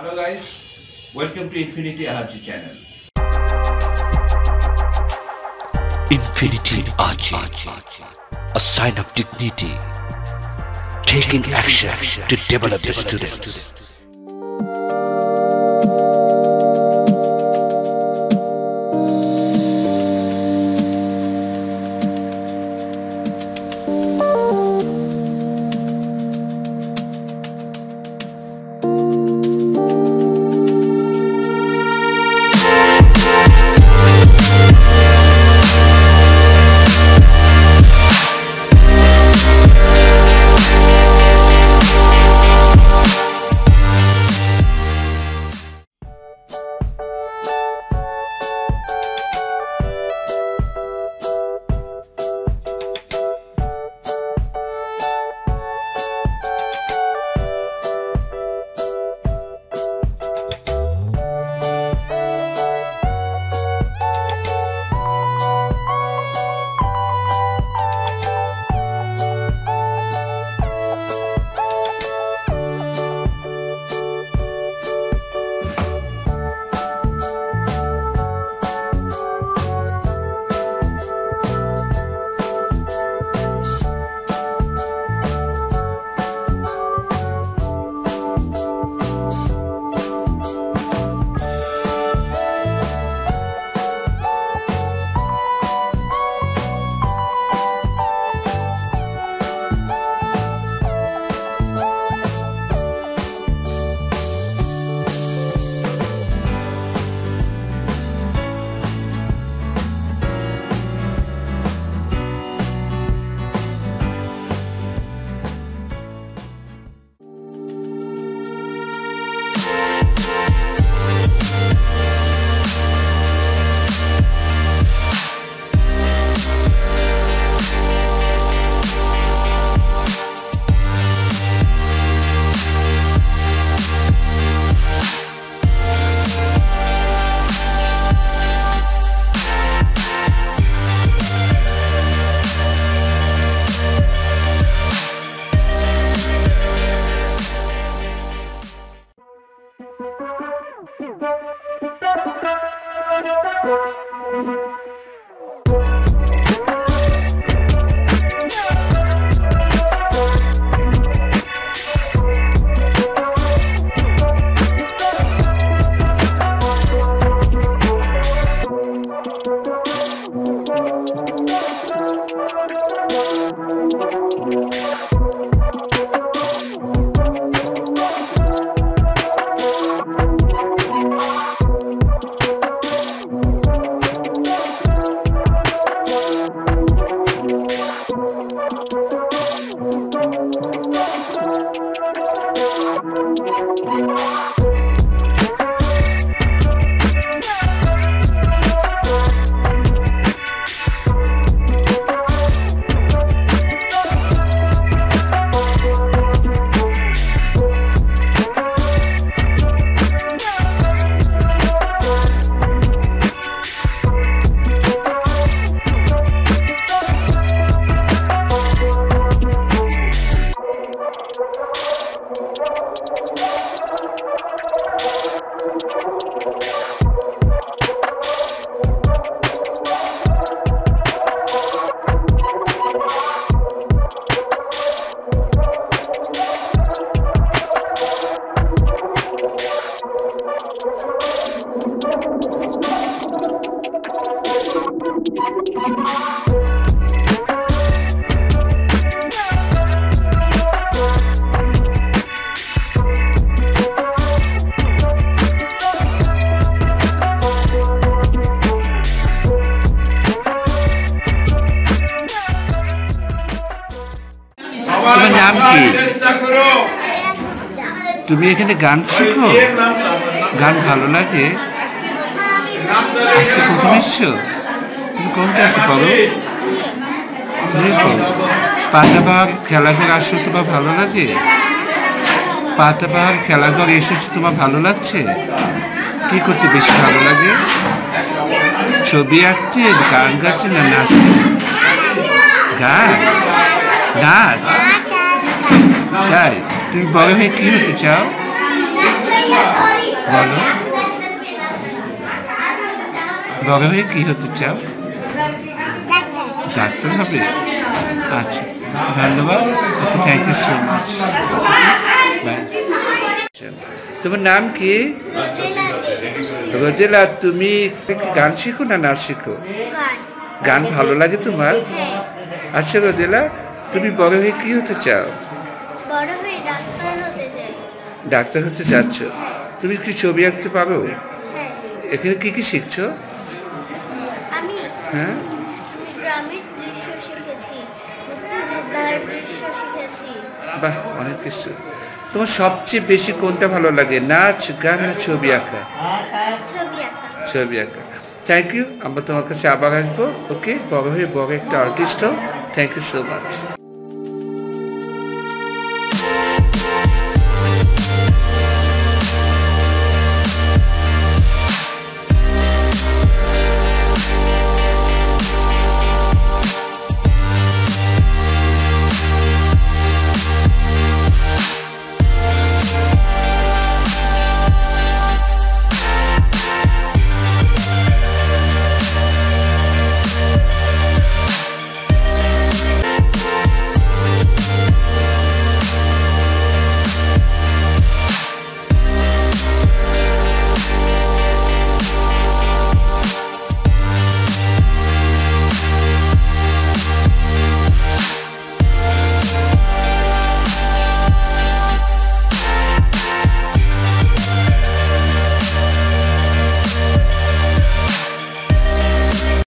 Hello guys, welcome to Infinity Ahzee channel. Infinity Ahzee, a sign of dignity, taking action to develop the students. তোমার নাম কি? তুমি এখানে গান শিখো? গান ভালো লাগে? আজকে প্রথম এসছো? তুমি কোন ক্লাসে পড়ো? পাতাবাহার খেলাঘর আসো, তোমার ভালো লাগে? পাতাবাহার খেলাঘর এসেছো, তোমার ভালো লাগছে? কি করতে বেশি ভালো লাগে? ছবি আঁকতে, গান গাইতে, না নাচতে? গান, নাচ। তাই তুমি বড় হয়ে কি হতে চাও? বলো, বড় হয়ে কি হতে চাও? ডাক্তার হবে? আচ্ছা, ধন্যবাদ, thank you so much, bye. তোমার নাম কি? রোজেলা। তুমি গান শিখো না নাচ শিখো? গান ভালো লাগে তোমার? আচ্ছা রোজেলা, তুমি বড় হয়ে কি হতে চাও? ডাক্তার হতে যাচ্ছ? তুমি কি ছবি আঁকতে পারো? এখানে কি কি শিখছো? হ্যাঁ, বাহ, অনেক কিছু। তোমার সবচেয়ে বেশি কোনটা ভালো লাগে, নাচ, গান না ছবি আঁকা? ছবি আঁকা। থ্যাংক ইউ, আমরা তোমার কাছে আবার আসবো। ওকে, বড় হয়ে বড় একটা আর্টিস্ট হও। Thank you so much.